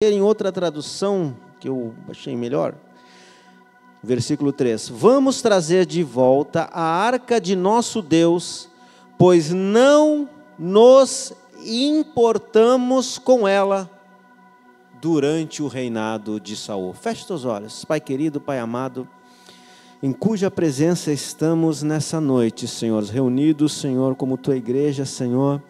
Em outra tradução, que eu achei melhor, versículo 3: vamos trazer de volta a arca de nosso Deus, pois não nos importamos com ela durante o reinado de Saul. Feche seus olhos, Pai querido, Pai amado, em cuja presença estamos nessa noite, Senhor, reunidos, Senhor, como Tua igreja, Senhor,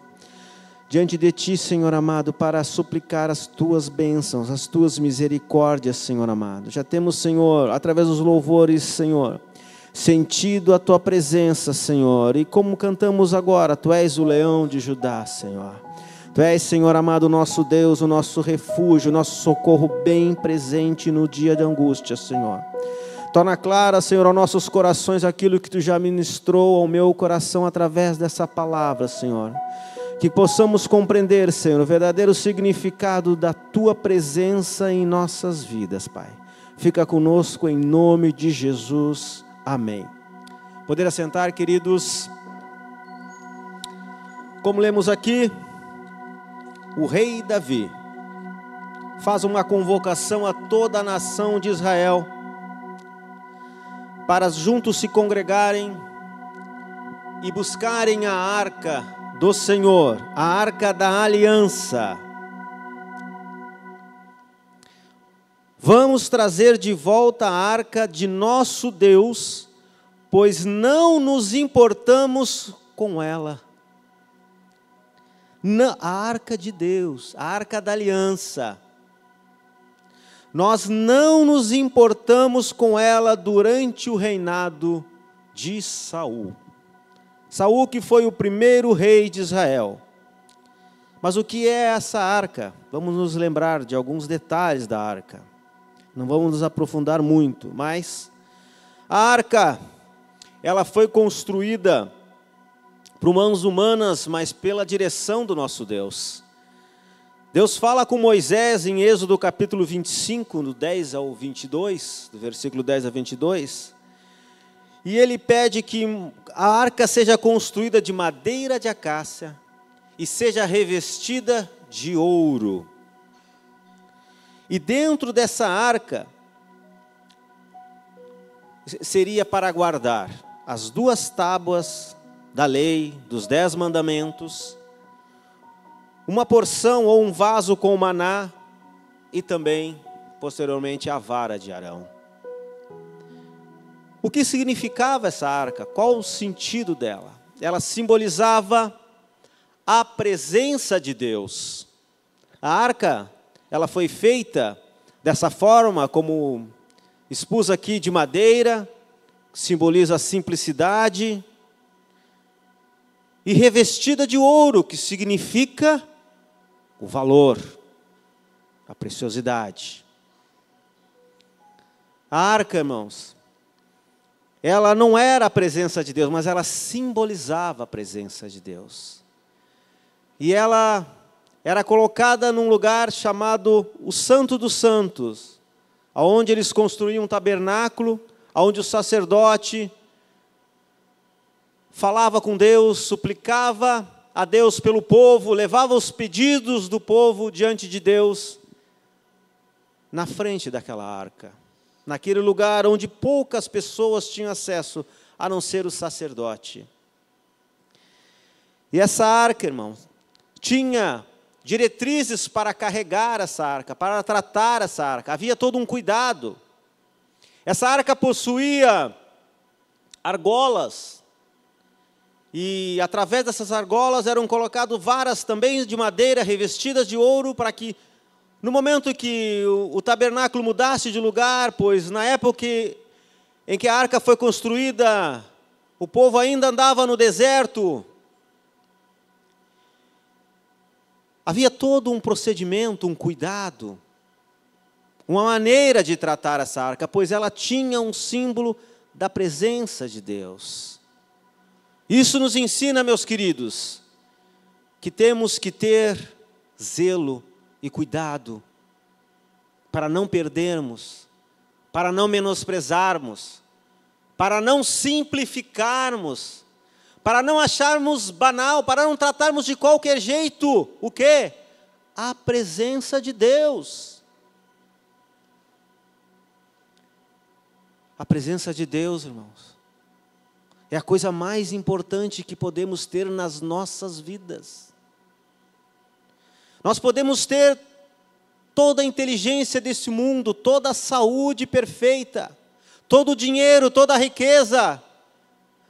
diante de Ti, Senhor amado, para suplicar as Tuas bênçãos, as Tuas misericórdias, Senhor amado. Já temos, Senhor, através dos louvores, Senhor, sentido a Tua presença, Senhor, e como cantamos agora, Tu és o leão de Judá, Senhor. Tu és, Senhor amado, o nosso Deus, o nosso refúgio, o nosso socorro bem presente no dia de angústia, Senhor. Torna clara, Senhor, aos nossos corações aquilo que Tu já ministrou ao meu coração através dessa palavra, Senhor. Que possamos compreender, Senhor, o verdadeiro significado da Tua presença em nossas vidas, Pai. Fica conosco em nome de Jesus. Amém. Poder assentar, queridos. Como lemos aqui, o rei Davi faz uma convocação a toda a nação de Israel para juntos se congregarem e buscarem a arca do Senhor, a arca da aliança. Vamos trazer de volta a arca de nosso Deus, pois não nos importamos com ela. A arca de Deus, a arca da aliança. Nós não nos importamos com ela durante o reinado de Saul. Saul, que foi o primeiro rei de Israel. Mas o que é essa arca? Vamos nos lembrar de alguns detalhes da arca. Não vamos nos aprofundar muito, mas a arca, ela foi construída por mãos humanas, mas pela direção do nosso Deus. Deus fala com Moisés em Êxodo capítulo 25, do 10 ao 22, do versículo 10 a 22, e ele pede que a arca seja construída de madeira de acácia e seja revestida de ouro. E dentro dessa arca seria para guardar as 2 tábuas da lei, dos 10 mandamentos, uma porção ou um vaso com maná e também, posteriormente, a vara de Arão. O que significava essa arca? Qual o sentido dela? Ela simbolizava a presença de Deus. A arca, ela foi feita dessa forma, como expus aqui, de madeira, que simboliza a simplicidade, e revestida de ouro, que significa o valor, a preciosidade. A arca, irmãos, ela não era a presença de Deus, mas ela simbolizava a presença de Deus. E ela era colocada num lugar chamado o Santo dos Santos, onde eles construíam um tabernáculo, onde o sacerdote falava com Deus, suplicava a Deus pelo povo, levava os pedidos do povo diante de Deus, na frente daquela arca. Naquele lugar onde poucas pessoas tinham acesso, a não ser o sacerdote. E essa arca, irmãos, tinha diretrizes para carregar essa arca, para tratar essa arca. Havia todo um cuidado. Essa arca possuía argolas, e através dessas argolas eram colocadas varas também de madeira revestidas de ouro, para que no momento que o tabernáculo mudasse de lugar, pois na época em que a arca foi construída, o povo ainda andava no deserto. Havia todo um procedimento, um cuidado, uma maneira de tratar essa arca, pois ela tinha um símbolo da presença de Deus. Isso nos ensina, meus queridos, que temos que ter zelo e cuidado para não perdermos, para não menosprezarmos, para não simplificarmos, para não acharmos banal, para não tratarmos de qualquer jeito, o quê? A presença de Deus. A presença de Deus, irmãos, é a coisa mais importante que podemos ter nas nossas vidas. Nós podemos ter toda a inteligência desse mundo, toda a saúde perfeita, todo o dinheiro, toda a riqueza,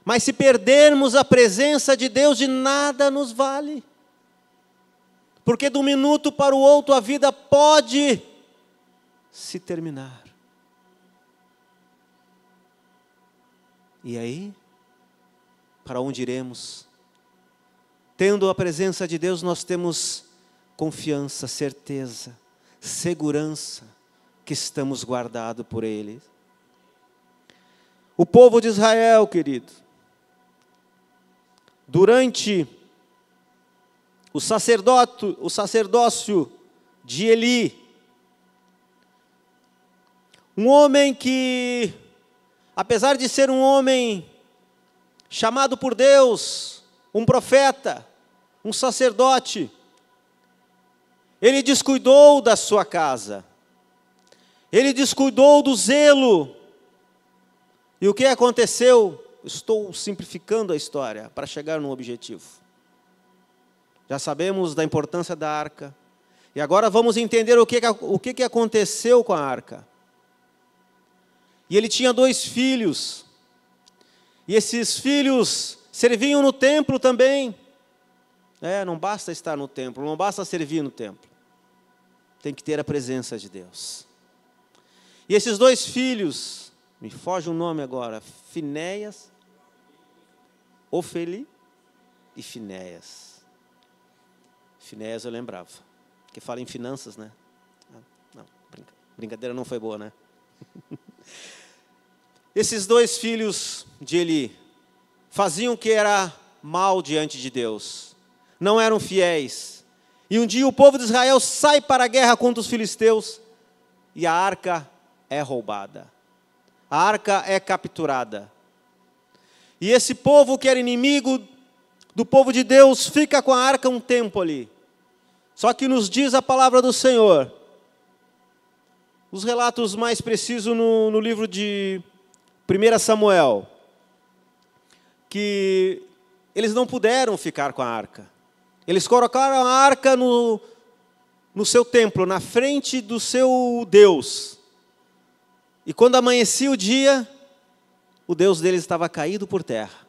mas se perdermos a presença de Deus, de nada nos vale. Porque de um minuto para o outro a vida pode se terminar. E aí, para onde iremos? Tendo a presença de Deus, nós temos confiança, certeza, segurança que estamos guardados por Ele. O povo de Israel, querido, durante o sacerdócio de Eli, um homem que, apesar de ser um homem chamado por Deus, um profeta, um sacerdote, ele descuidou da sua casa, ele descuidou do zelo. E o que aconteceu? Estou simplificando a história para chegar no objetivo. Já sabemos da importância da arca, e agora vamos entender o que aconteceu com a arca. E ele tinha 2 filhos, e esses filhos serviam no templo também. Não basta estar no templo, não basta servir no templo. Tem que ter a presença de Deus. E esses 2 filhos, me foge o nome agora, Finéias, Ofeli e Finéias. Finéias eu lembrava, que fala em finanças, né? Não, brincadeira não foi boa, né? Esses 2 filhos de Eli faziam o que era mal diante de Deus, não eram fiéis. E um dia o povo de Israel sai para a guerra contra os filisteus e a arca é roubada, a arca é capturada. E esse povo que era inimigo do povo de Deus fica com a arca um tempo ali. Só que nos diz a palavra do Senhor, os relatos mais precisos no livro de 1 Samuel, que eles não puderam ficar com a arca. Eles colocaram a arca no seu templo, na frente do seu Deus. E quando amanhecia o dia, o Deus deles estava caído por terra.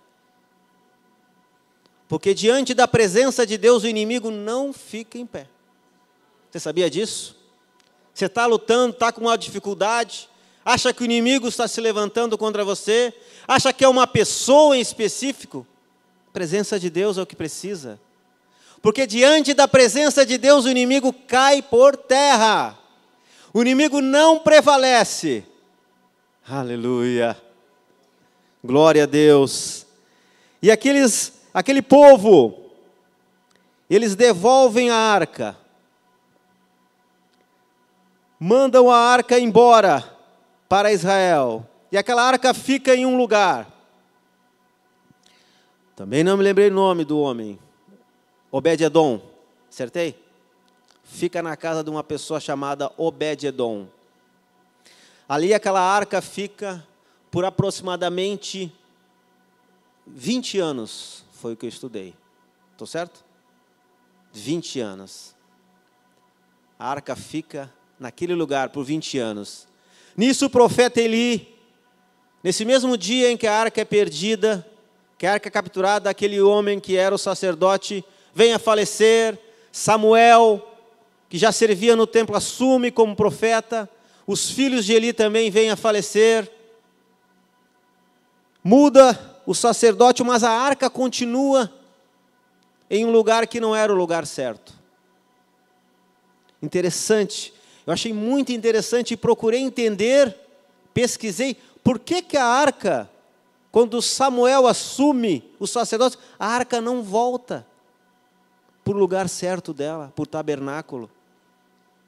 Porque diante da presença de Deus, o inimigo não fica em pé. Você sabia disso? Você está lutando, está com uma dificuldade, acha que o inimigo está se levantando contra você, acha que é uma pessoa em específico. A presença de Deus é o que precisa. Porque diante da presença de Deus, o inimigo cai por terra. O inimigo não prevalece. Aleluia. Glória a Deus. E aquele povo, eles devolvem a arca. Mandam a arca embora para Israel. E aquela arca fica em um lugar. Também não me lembrei o nome do homem. Obed-edom. Acertei? Fica na casa de uma pessoa chamada Obed-edom. Ali aquela arca fica por aproximadamente 20 anos. Foi o que eu estudei. Estou certo? 20 anos. A arca fica naquele lugar por 20 anos. Nisso o profeta Eli, nesse mesmo dia em que a arca é perdida, que a arca é capturada, aquele homem que era o sacerdote vem a falecer. Samuel, que já servia no templo, assume como profeta. Os filhos de Eli também vêm a falecer. Muda o sacerdote, mas a arca continua em um lugar que não era o lugar certo. Interessante. Eu achei muito interessante e procurei entender, pesquisei, por que a arca, quando Samuel assume o sacerdócio, a arca não volta para o lugar certo dela, para o tabernáculo,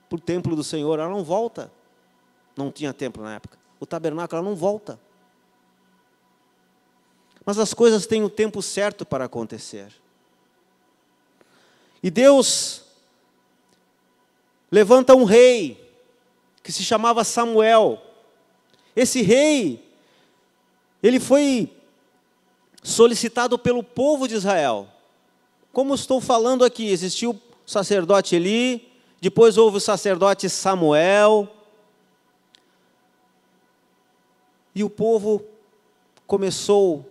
para o templo do Senhor, ela não volta. Não tinha templo na época. O tabernáculo, ela não volta. Mas as coisas têm o tempo certo para acontecer. E Deus levanta um rei, que se chamava Samuel. Esse rei ele foi solicitado pelo povo de Israel. Como estou falando aqui, existiu o sacerdote Eli, depois houve o sacerdote Samuel, e o povo começou,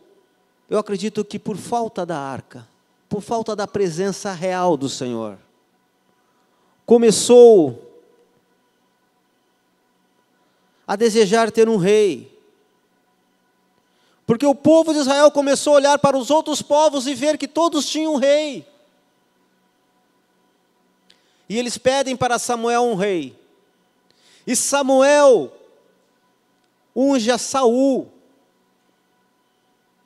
eu acredito que por falta da arca, por falta da presença real do Senhor, começou a desejar ter um rei. Porque o povo de Israel começou a olhar para os outros povos e ver que todos tinham um rei. E eles pedem para Samuel um rei. E Samuel unge a Saul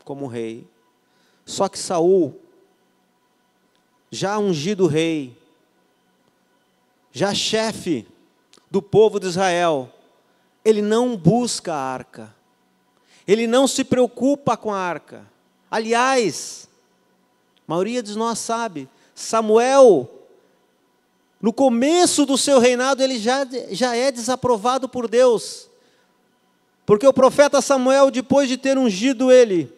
como rei. Só que Saul, já ungido rei, já chefe do povo de Israel, ele não busca a arca. Ele não se preocupa com a arca. Aliás, a maioria de nós sabe, Samuel, no começo do seu reinado, ele já é desaprovado por Deus. Porque o profeta Samuel, depois de ter ungido ele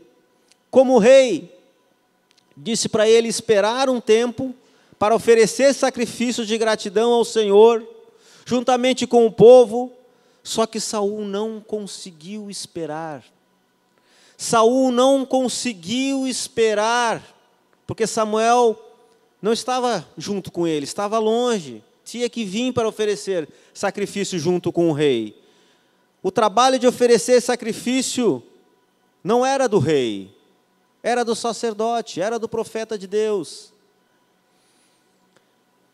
como rei, disse para ele esperar um tempo para oferecer sacrifícios de gratidão ao Senhor, juntamente com o povo. Só que Saul não conseguiu esperar. Saul não conseguiu esperar, porque Samuel não estava junto com ele, estava longe, tinha que vir para oferecer sacrifício junto com o rei. O trabalho de oferecer sacrifício não era do rei, era do sacerdote, era do profeta de Deus.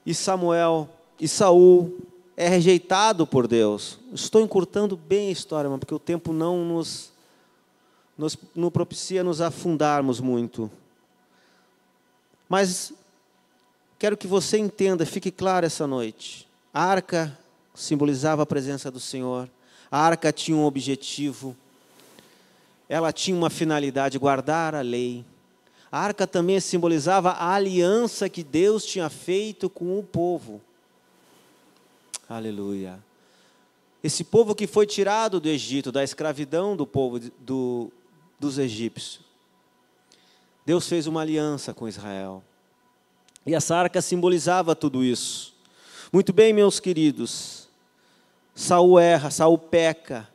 E Saul é rejeitado por Deus. Estou encurtando bem a história, porque o tempo não nos propicia nos afundarmos muito. Mas quero que você entenda, fique claro essa noite. A arca simbolizava a presença do Senhor. A arca tinha um objetivo. Ela tinha uma finalidade, guardar a lei. A arca também simbolizava a aliança que Deus tinha feito com o povo. Aleluia. Esse povo que foi tirado do Egito, da escravidão do povo dos egípcios. Deus fez uma aliança com Israel. E essa arca simbolizava tudo isso. Muito bem, meus queridos. Saul erra, Saul peca.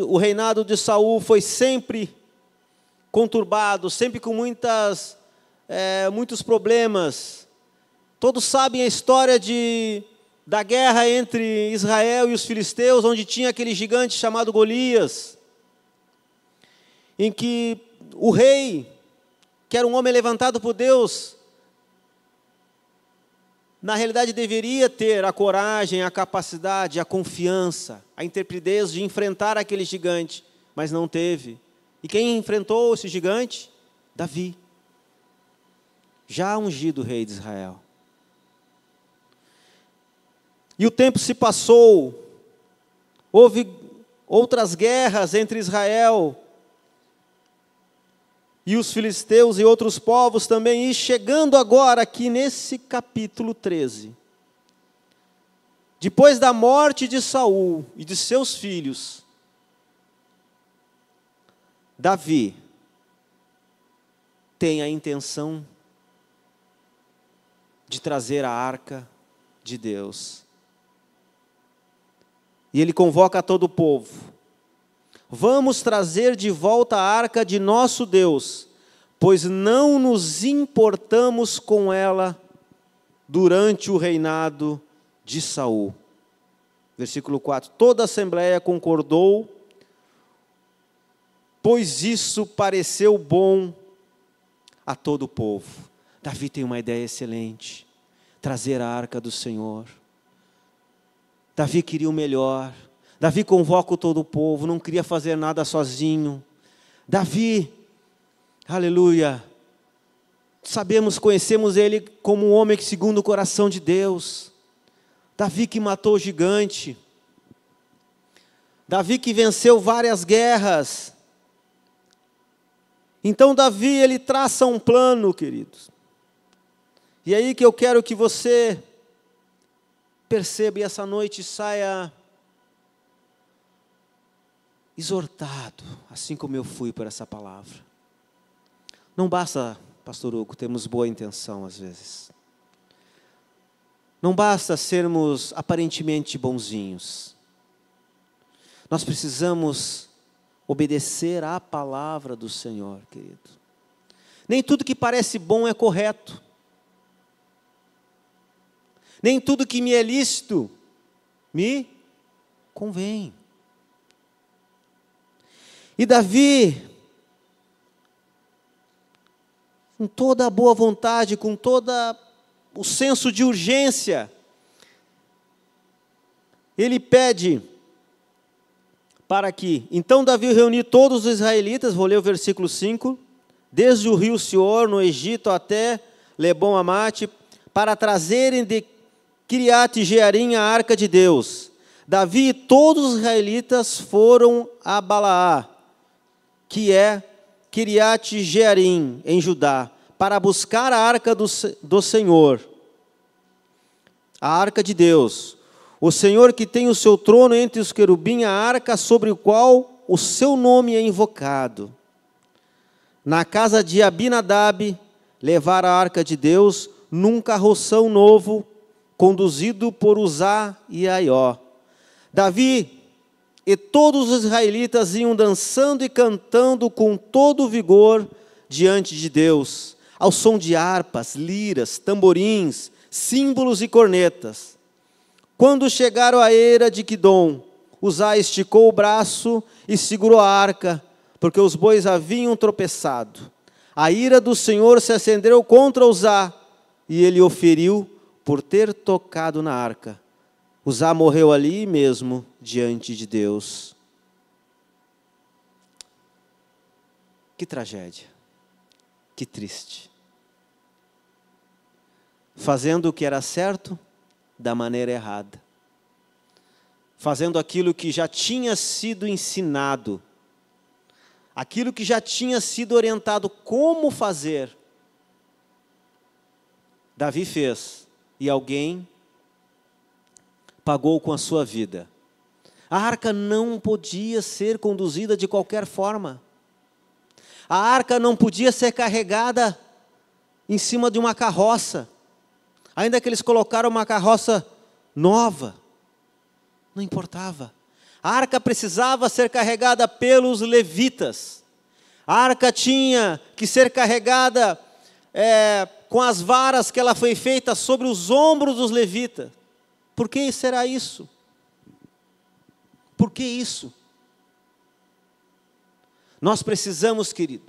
O reinado de Saul foi sempre conturbado, sempre com muitos problemas. Todos sabem a história da guerra entre Israel e os filisteus, onde tinha aquele gigante chamado Golias, em que o rei, que era um homem levantado por Deus, na realidade deveria ter a coragem, a capacidade, a confiança, a intrepidez de enfrentar aquele gigante, mas não teve. E quem enfrentou esse gigante? Davi, já ungido rei de Israel. E o tempo se passou, houve outras guerras entre Israel e os filisteus e outros povos também, e chegando agora aqui nesse capítulo 13, depois da morte de Saul e de seus filhos, Davi tem a intenção de trazer a arca de Deus. E ele convoca todo o povo. Vamos trazer de volta a arca de nosso Deus, pois não nos importamos com ela durante o reinado de Saul. Versículo 4. Toda a assembleia concordou, pois isso pareceu bom a todo o povo. Davi tem uma ideia excelente: trazer a arca do Senhor. Davi queria o melhor. Davi convoca todo o povo, não queria fazer nada sozinho. Davi, aleluia, conhecemos ele como um homem que segundo o coração de Deus. Davi que matou o gigante. Davi que venceu várias guerras. Então Davi, ele traça um plano, queridos. E aí que eu quero que você perceba e essa noite saia exortado, assim como eu fui por essa palavra. Não basta, pastor Hugo, termos boa intenção às vezes. Não basta sermos aparentemente bonzinhos. Nós precisamos obedecer à palavra do Senhor, querido. Nem tudo que parece bom é correto. Nem tudo que me é lícito me convém. E Davi, com toda a boa vontade, com todo o senso de urgência, ele pede para que, então Davi reuniu todos os israelitas, vou ler o versículo 5, desde o rio Sior, no Egito, até Lebom-Amate, para trazerem de Quiriate-Jearim a arca de Deus. Davi e todos os israelitas foram a Balaá, que é Quiriate-Jearim, em Judá, para buscar a arca do Senhor, a arca de Deus, o Senhor que tem o seu trono entre os querubins, a arca sobre o qual o seu nome é invocado. Na casa de Abinadab, levar a arca de Deus num carroção novo, conduzido por Uzá e Aió. Davi e todos os israelitas iam dançando e cantando com todo o vigor diante de Deus, ao som de harpas, liras, tamborins, símbolos e cornetas. Quando chegaram à eira de Quidom, Uzá esticou o braço e segurou a arca, porque os bois haviam tropeçado. A ira do Senhor se acendeu contra Uzá, e ele o feriu por ter tocado na arca. Uzá morreu ali mesmo, diante de Deus. Que tragédia, que triste. Fazendo o que era certo, da maneira errada. Fazendo aquilo que já tinha sido ensinado. Aquilo que já tinha sido orientado como fazer. Davi fez, e alguém pagou com a sua vida. A arca não podia ser conduzida de qualquer forma. A arca não podia ser carregada em cima de uma carroça. Ainda que eles colocaram uma carroça nova, não importava. A arca precisava ser carregada pelos levitas. A arca tinha que ser carregada com as varas que ela foi feita sobre os ombros dos levitas. Por que será isso? Por que isso? Nós precisamos, querido,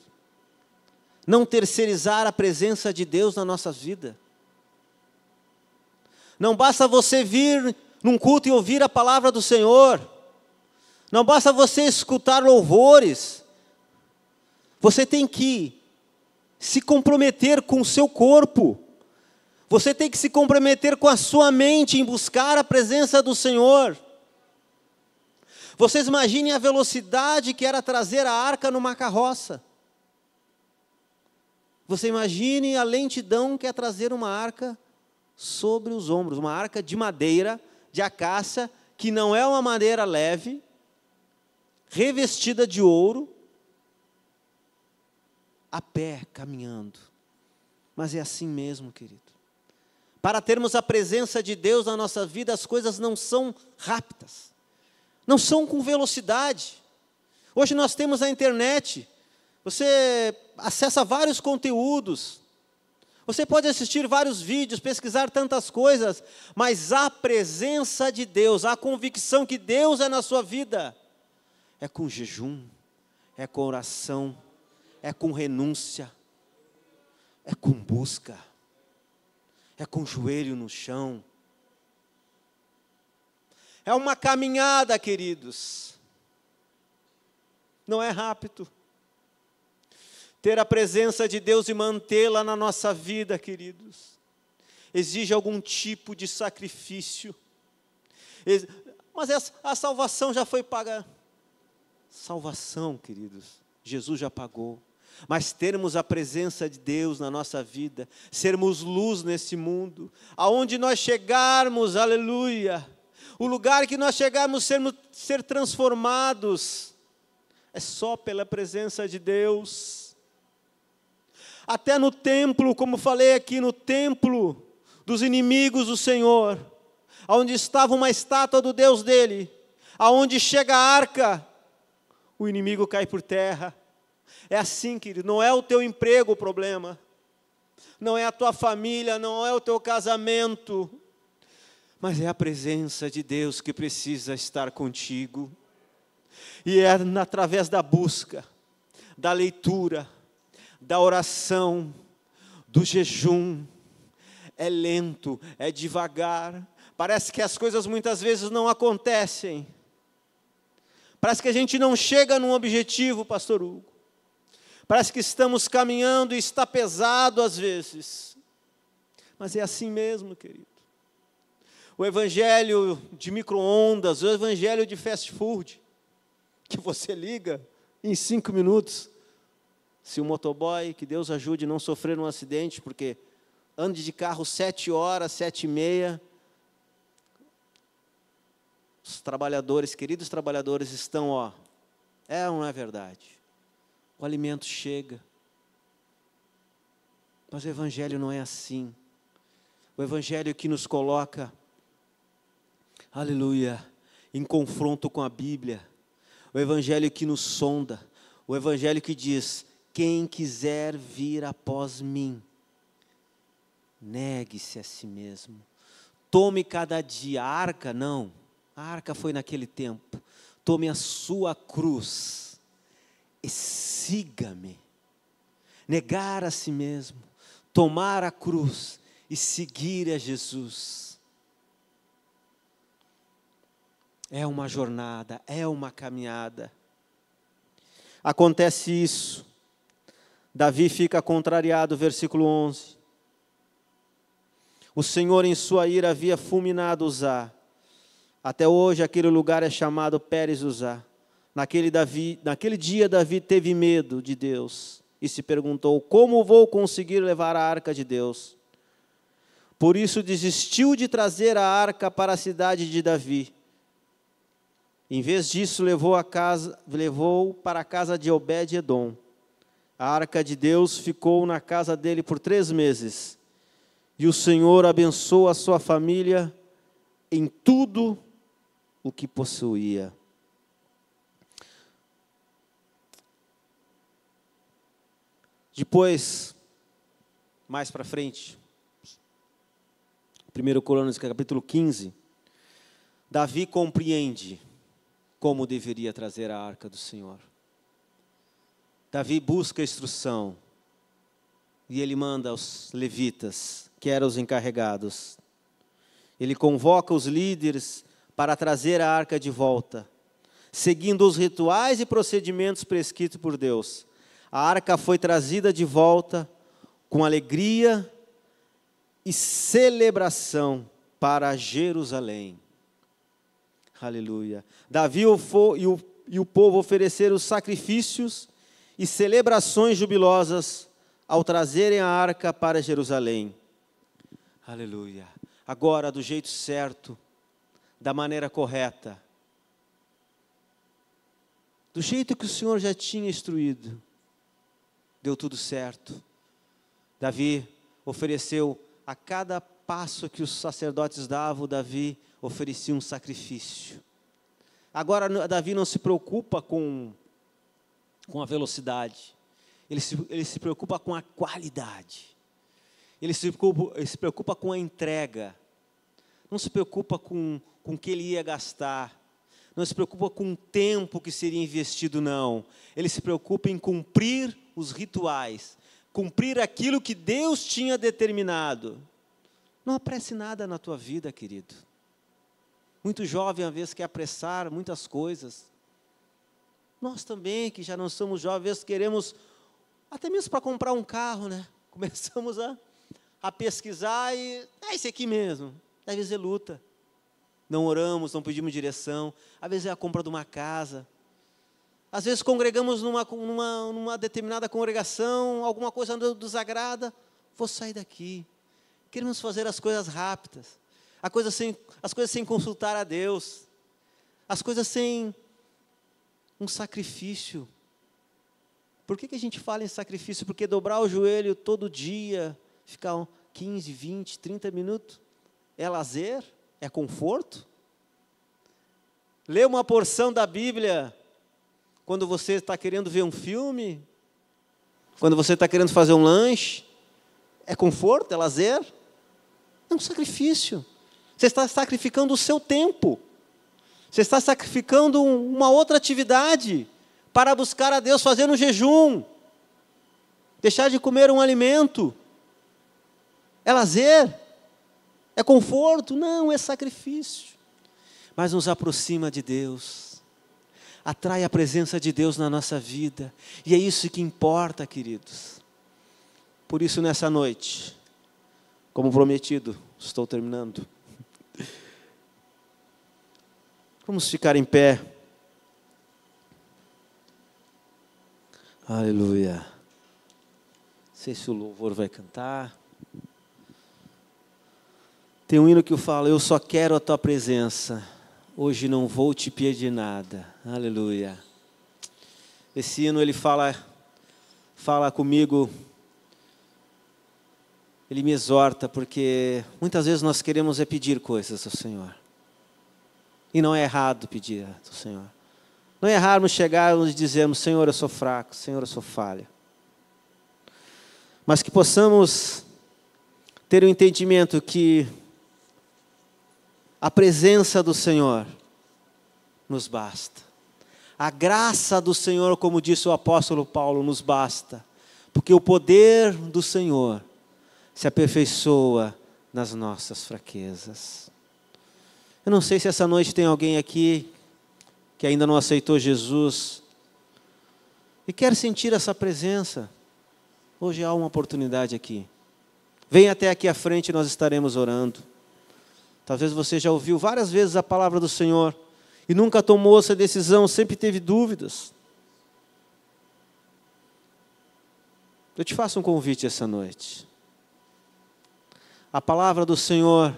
não terceirizar a presença de Deus na nossa vida. Não basta você vir num culto e ouvir a palavra do Senhor. Não basta você escutar louvores. Você tem que se comprometer com o seu corpo. Você tem que se comprometer com a sua mente em buscar a presença do Senhor. Vocês imaginem a velocidade que era trazer a arca numa carroça. Você imagine a lentidão que é trazer uma arca sobre os ombros, uma arca de madeira, de acácia, que não é uma madeira leve, revestida de ouro, a pé, caminhando. Mas é assim mesmo, querido. Para termos a presença de Deus na nossa vida, as coisas não são rápidas, não são com velocidade. Hoje nós temos a internet, você acessa vários conteúdos, você pode assistir vários vídeos, pesquisar tantas coisas, mas a presença de Deus, a convicção que Deus é na sua vida, é com jejum, é com oração, é com renúncia, é com busca, é com o joelho no chão. É uma caminhada, queridos. Não é rápido. Ter a presença de Deus e mantê-la na nossa vida, queridos, exige algum tipo de sacrifício. Mas a salvação já foi paga. Salvação, queridos, Jesus já pagou. Mas termos a presença de Deus na nossa vida, sermos luz nesse mundo, aonde nós chegarmos, aleluia, o lugar que nós chegarmos, ser transformados, é só pela presença de Deus. Até no templo, como falei aqui, no templo dos inimigos do Senhor, onde estava uma estátua do Deus dele, aonde chega a arca, o inimigo cai por terra. É assim, querido, não é o teu emprego o problema, não é a tua família, não é o teu casamento, mas é a presença de Deus que precisa estar contigo. E é através da busca, da leitura, da oração, do jejum. É lento, é devagar. Parece que as coisas muitas vezes não acontecem. Parece que a gente não chega num objetivo, pastor Hugo. Parece que estamos caminhando e está pesado às vezes. Mas é assim mesmo, querido. O evangelho de micro-ondas, o evangelho de fast food, que você liga em 5 minutos. Se o motoboy, que Deus ajude, não sofrer um acidente, porque ande de carro 7 horas, 7h30, os trabalhadores, queridos trabalhadores, estão, é ou não é verdade? O alimento chega. Mas o evangelho não é assim. O evangelho que nos coloca, aleluia, em confronto com a Bíblia. O evangelho que nos sonda. O evangelho que diz: quem quiser vir após mim, negue-se a si mesmo. Tome cada dia. A arca, não. A arca foi naquele tempo. Tome a sua cruz e siga-me. Negar a si mesmo, tomar a cruz e seguir a Jesus. É uma jornada, é uma caminhada. Acontece isso. Davi fica contrariado, versículo 11. O Senhor em sua ira havia fulminado Uzá. Até hoje aquele lugar é chamado Pérez Uzá. Naquele dia Davi teve medo de Deus e se perguntou: como vou conseguir levar a arca de Deus? Por isso desistiu de trazer a arca para a cidade de Davi. Em vez disso, levou para a casa de Obed-edom. A arca de Deus ficou na casa dele por 3 meses. E o Senhor abençoou a sua família em tudo o que possuía. Depois, mais para frente, 1 Crônicas, capítulo 15, Davi compreende como deveria trazer a arca do Senhor. Davi busca instrução e ele manda os levitas, que eram os encarregados. Ele convoca os líderes para trazer a arca de volta, seguindo os rituais e procedimentos prescritos por Deus. A arca foi trazida de volta com alegria e celebração para Jerusalém. Aleluia. Davi e o povo ofereceram sacrifícios e celebrações jubilosas ao trazerem a arca para Jerusalém. Aleluia. Agora, do jeito certo, da maneira correta, do jeito que o Senhor já tinha instruído, deu tudo certo. Davi ofereceu, a cada passo que os sacerdotes davam, Davi oferecia um sacrifício. Agora, Davi não se preocupa com a velocidade, ele se preocupa com a qualidade, ele se preocupa com a entrega, não se preocupa com o que ele ia gastar, não se preocupa com o tempo que seria investido, não. Ele se preocupa em cumprir os rituais, cumprir aquilo que Deus tinha determinado. Não apresse nada na tua vida, querido. Muito jovem, às vezes, quer apressar muitas coisas. Nós também, que já não somos jovens, às vezes queremos, até mesmo para comprar um carro, né? Começamos a pesquisar e, esse aqui mesmo. Às vezes é luta. Não oramos, não pedimos direção. Às vezes é a compra de uma casa. Às vezes congregamos numa determinada congregação, alguma coisa nos desagrada, vou sair daqui. Queremos fazer as coisas rápidas, as coisas sem consultar a Deus, as coisas sem um sacrifício. Por que a gente fala em sacrifício? Porque dobrar o joelho todo dia, ficar 15, 20, 30 minutos, é lazer? É conforto? Ler uma porção da Bíblia quando você está querendo ver um filme? Quando você está querendo fazer um lanche? É conforto? É lazer? É um sacrifício. Você está sacrificando o seu tempo. Você está sacrificando uma outra atividade para buscar a Deus, fazendo um jejum. Deixar de comer um alimento. É lazer? É conforto? Não, é sacrifício. Mas nos aproxima de Deus. Atrai a presença de Deus na nossa vida. E é isso que importa, queridos. Por isso, nessa noite, como prometido, estou terminando. Vamos ficar em pé. Aleluia. Não sei se o louvor vai cantar. Tem um hino que eu falo: eu só quero a tua presença. Hoje não vou te pedir nada. Aleluia. Esse hino, ele fala comigo. Ele me exorta, porque muitas vezes nós queremos pedir coisas ao Senhor. E não é errado pedir ao Senhor. Não é errado chegarmos e dizermos: Senhor, eu sou fraco, Senhor, eu sou falha. Mas que possamos ter o entendimento que a presença do Senhor nos basta. A graça do Senhor, como disse o apóstolo Paulo, nos basta. Porque o poder do Senhor se aperfeiçoa nas nossas fraquezas. Eu não sei se essa noite tem alguém aqui que ainda não aceitou Jesus e quer sentir essa presença. Hoje há uma oportunidade aqui. Venha até aqui à frente e nós estaremos orando. Talvez você já ouviu várias vezes a palavra do Senhor e nunca tomou essa decisão, sempre teve dúvidas. Eu te faço um convite essa noite. A palavra do Senhor,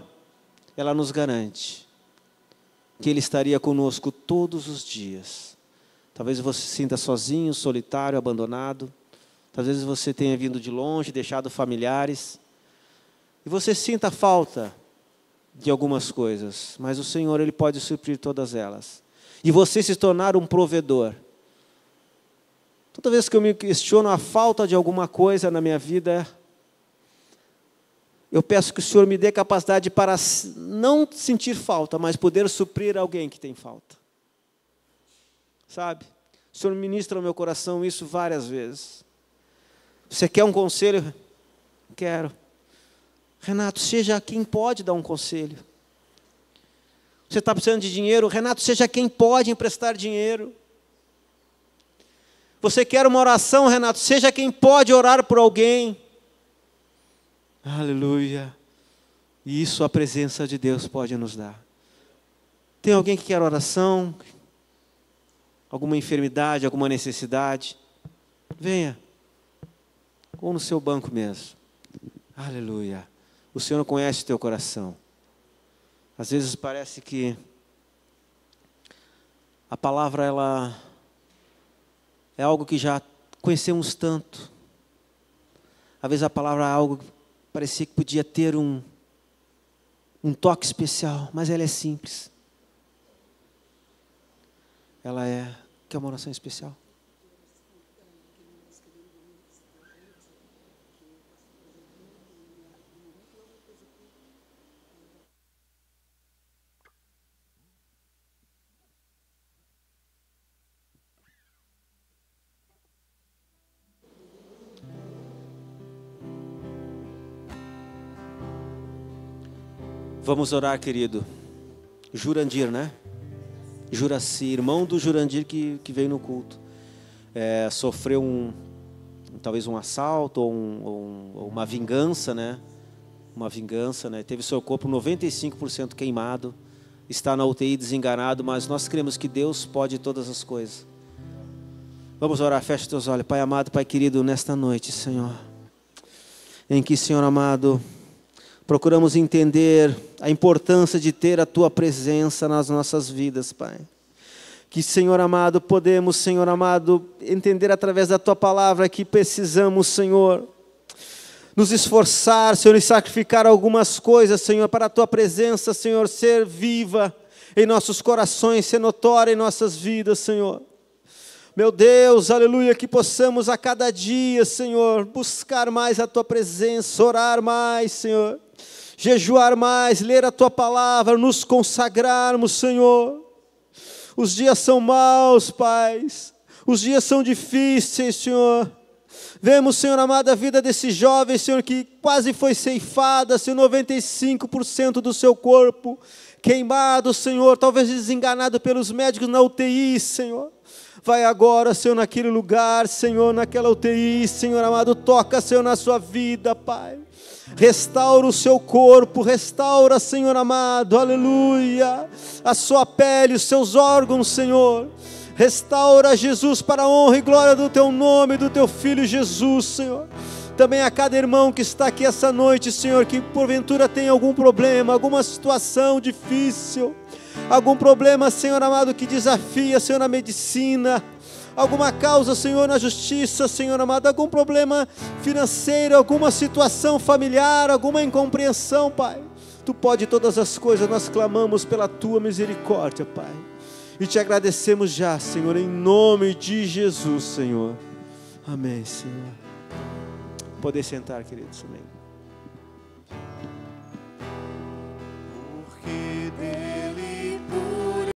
ela nos garante que Ele estaria conosco todos os dias. Talvez você se sinta sozinho, solitário, abandonado. Talvez você tenha vindo de longe, deixado familiares. E você sinta falta de algumas coisas. Mas o Senhor, Ele pode suprir todas elas. E você se tornar um provedor. Toda vez que eu me questiono a falta de alguma coisa na minha vida, eu peço que o Senhor me dê capacidade para não sentir falta, mas poder suprir alguém que tem falta. Sabe? O Senhor ministra ao meu coração isso várias vezes. Você quer um conselho? Quero. Renato, seja quem pode dar um conselho. Você está precisando de dinheiro? Renato, seja quem pode emprestar dinheiro. Você quer uma oração, Renato? Seja quem pode orar por alguém. Aleluia. E isso a presença de Deus pode nos dar. Tem alguém que quer oração? Alguma enfermidade, alguma necessidade? Venha. Ou no seu banco mesmo. Aleluia. O Senhor conhece o teu coração. Às vezes parece que a palavra, ela é algo que já conhecemos tanto. Às vezes a palavra é algo que parecia que podia ter um toque especial, mas ela é simples. Ela quer uma oração especial. Vamos orar, querido. Jurandir, né? Juraci, irmão do Jurandir que veio no culto. Sofreu talvez um assalto ou uma vingança, né? Uma vingança, né? Teve seu corpo 95% queimado. Está na UTI desenganado, mas nós cremos que Deus pode todas as coisas. Vamos orar, fecha teus olhos. Pai amado, Pai querido, nesta noite, Senhor, em que, Senhor amado, procuramos entender a importância de ter a Tua presença nas nossas vidas, Pai. que, Senhor amado, podemos, Senhor amado, entender através da Tua palavra que precisamos, Senhor, nos esforçar, Senhor, e sacrificar algumas coisas, Senhor, para a Tua presença, Senhor, ser viva em nossos corações, ser notória em nossas vidas, Senhor. Meu Deus, aleluia, que possamos a cada dia, Senhor, buscar mais a Tua presença, orar mais, Senhor, jejuar mais, ler a Tua palavra, nos consagrarmos, Senhor. Os dias são maus, Pai, os dias são difíceis, Senhor. Vemos, Senhor amado, a vida desse jovem, Senhor, que quase foi ceifada, Senhor, 95% do seu corpo queimado, Senhor, talvez desenganado pelos médicos na UTI, Senhor. Vai agora, Senhor, naquele lugar, Senhor, naquela UTI, Senhor amado, toca, Senhor, na sua vida, Pai. Restaura o seu corpo, restaura, Senhor amado, aleluia, a sua pele, os seus órgãos, Senhor. Restaura, Jesus, para a honra e glória do Teu nome, do Teu Filho Jesus, Senhor. Também a cada irmão que está aqui essa noite, Senhor, que porventura tem algum problema, alguma situação difícil, algum problema, Senhor amado, que desafia, Senhor, na medicina, alguma causa, Senhor, na justiça, Senhor amado, algum problema financeiro, alguma situação familiar, alguma incompreensão, Pai. Tu pode todas as coisas, nós clamamos pela Tua misericórdia, Pai. E Te agradecemos já, Senhor, em nome de Jesus, Senhor. Amém, Senhor. Poder sentar, queridos. Amém.